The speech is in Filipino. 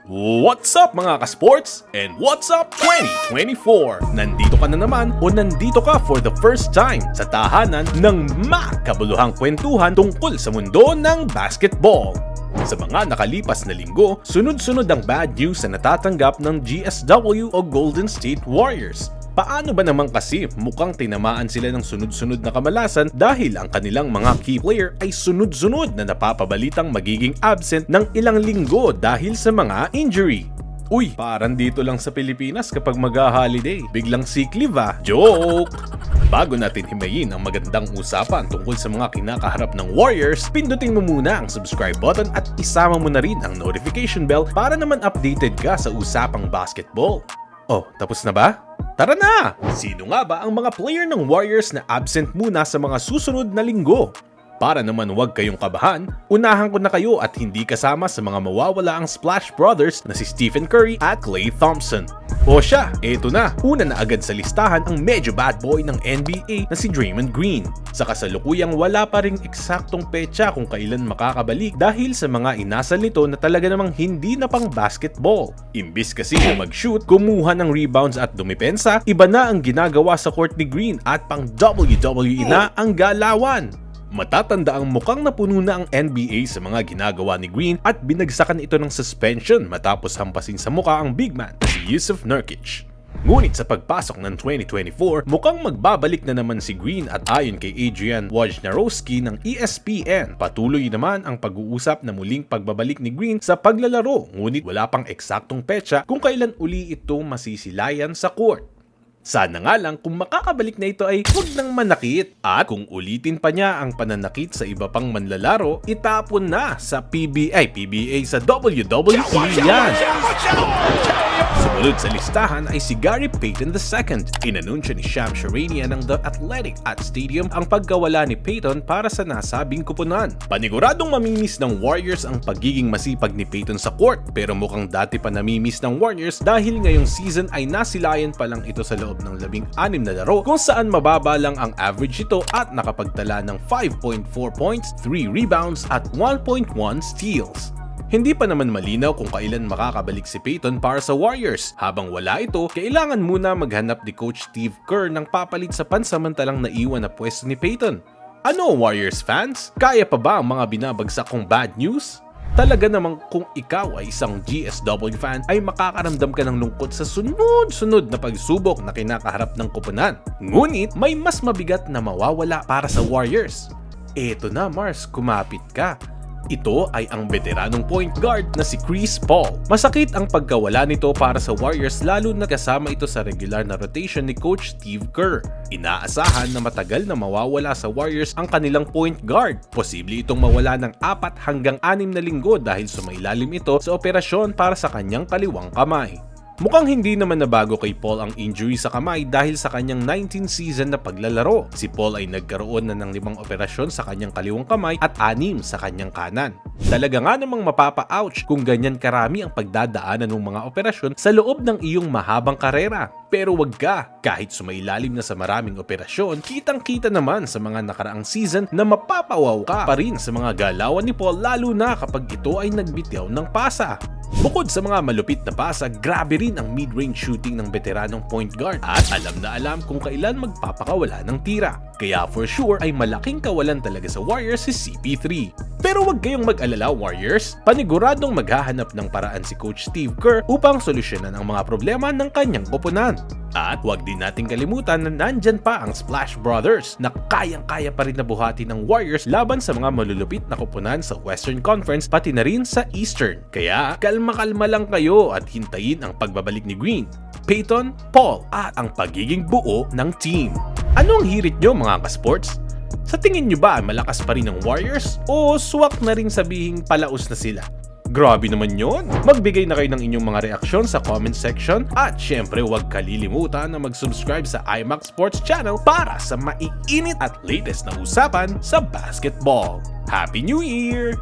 What's up mga ka-sports? And what's up 2024? Nandito ka na naman o nandito ka for the first time sa tahanan ng makabuluhang kwentuhan tungkol sa mundo ng basketball. Sa mga nakalipas na linggo, sunod-sunod ang bad news na natatanggap ng GSW o Golden State Warriors. Paano ba naman kasi mukhang tinamaan sila ng sunod-sunod na kamalasan dahil ang kanilang mga key player ay sunod-sunod na napapabalitang magiging absent ng ilang linggo dahil sa mga injury. Uy, parang dito lang sa Pilipinas kapag mag-holiday, biglang sick leave ah. Joke! Bago natin himayin ang magandang usapan tungkol sa mga kinakaharap ng Warriors, pindutin mo muna ang subscribe button at isama mo na rin ang notification bell para naman updated ka sa usapang basketball. Oh, tapos na ba? Tara na! Sino nga ba ang mga player ng Warriors na absent muna sa mga susunod na linggo? Para naman huwag kayong kabahan, unahan ko na kayo at hindi kasama sa mga mawawala ang Splash Brothers na si Stephen Curry at Klay Thompson. O siya, eto na, una na agad sa listahan ang medyo bad boy ng NBA na si Draymond Green. Sa kasalukuyang wala pa ring eksaktong petsa kung kailan makakabalik dahil sa mga inasal nito na talaga namang hindi na pang basketball. Imbis kasi na mag-shoot, kumuha ng rebounds at dumipensa, iba na ang ginagawa sa court ni Green at pang WWE na ang galawan. Matatanda ang mukhang napuno na ang NBA sa mga ginagawa ni Green at binagsakan ito ng suspension matapos hampasin sa mukha ang big man na si Jusuf Nurkic. Ngunit sa pagpasok ng 2024, mukhang magbabalik na naman si Green at ayon kay Adrian Wojnarowski ng ESPN, patuloy naman ang pag-uusap na muling pagbabalik ni Green sa paglalaro ngunit wala pang eksaktong petsa kung kailan uli ito masisilayan sa court. Sana nga lang kung makakabalik na ito ay huwag nang manakit at kung ulitin pa niya ang pananakit sa iba pang manlalaro, itapon na sa PBA sa WWE yan. Sumunod sa listahan ay si Gary Payton II. Inanunsyo ni Shams Charania ng The Athletic at Stadium ang pagkawala ni Payton para sa nasabing kupunan. Paniguradong mamimiss ng Warriors ang pagiging masipag ni Payton sa court pero mukhang dati pa namimiss ng Warriors dahil ngayong season ay nasilayan pa lang ito sa loob ng 16 na laro kung saan mababa lang ang average ito at nakapagtala ng 5.4 points, 3 rebounds at 1.1 steals. Hindi pa naman malinaw kung kailan makakabalik si Payton para sa Warriors. Habang wala ito, kailangan muna maghanap ni Coach Steve Kerr ng papalit sa pansamantalang naiwan na pwesto ni Payton. Ano Warriors fans? Kaya pa ba ang mga binabagsak kong bad news? Talaga namang kung ikaw ay isang GSW fan ay makakaramdam ka ng lungkot sa sunod-sunod na pagsubok na kinakaharap ng koponan. Ngunit may mas mabigat na mawawala para sa Warriors. Eto na Mars, kumapit ka. Ito ay ang veteranong point guard na si Chris Paul. Masakit ang pagkawala nito para sa Warriors lalo na kasama ito sa regular na rotation ni Coach Steve Kerr. Inaasahan na matagal na mawawala sa Warriors ang kanilang point guard. Posible itong mawala ng 4 hanggang 6 na linggo dahil sumailalim ito sa operasyon para sa kanyang kaliwang kamay. Mukhang hindi naman nabago kay Paul ang injury sa kamay dahil sa kanyang 19 season na paglalaro. Si Paul ay nagkaroon na ng 5 operasyon sa kanyang kaliwang kamay at 6 sa kanyang kanan. Talaga nga namang mapapa-ouch kung ganyan karami ang pagdadaanan ng mga operasyon sa loob ng iyong mahabang karera. Pero wag ka, kahit sumailalim na sa maraming operasyon, kitang-kita naman sa mga nakaraang season na mapapawaw ka pa rin sa mga galawan ni Paul lalo na kapag ito ay nagbitiw ng pasa. Bukod sa mga malupit na pasa, grabe rin ang mid-range shooting ng veteranong point guard at alam na alam kung kailan magpapakawala ng tira. Kaya for sure ay malaking kawalan talaga sa Warriors si CP3. Pero wag kayong mag-alala Warriors, paniguradong maghahanap ng paraan si Coach Steve Kerr upang solusyonan ang mga problema ng kanyang koponan. At wag din nating kalimutan na nandyan pa ang Splash Brothers na kayang-kaya pa rin na buhati ng Warriors laban sa mga malulupit na koponan sa Western Conference pati na rin sa Eastern. Kaya kalma-kalma lang kayo at hintayin ang pagbabalik ni Green, Payton, Paul at ang pagiging buo ng team. Ano ang hirit nyo mga ka-sports? Sa tingin nyo ba malakas pa rin ang Warriors o swak na rin sabihing palaos na sila? Grabe naman yon. Magbigay na kayo ng inyong mga reaksyon sa comment section at syempre huwag kalilimutan na mag-subscribe sa IMAX Sports Channel para sa maiinit at latest na usapan sa basketball. Happy New Year!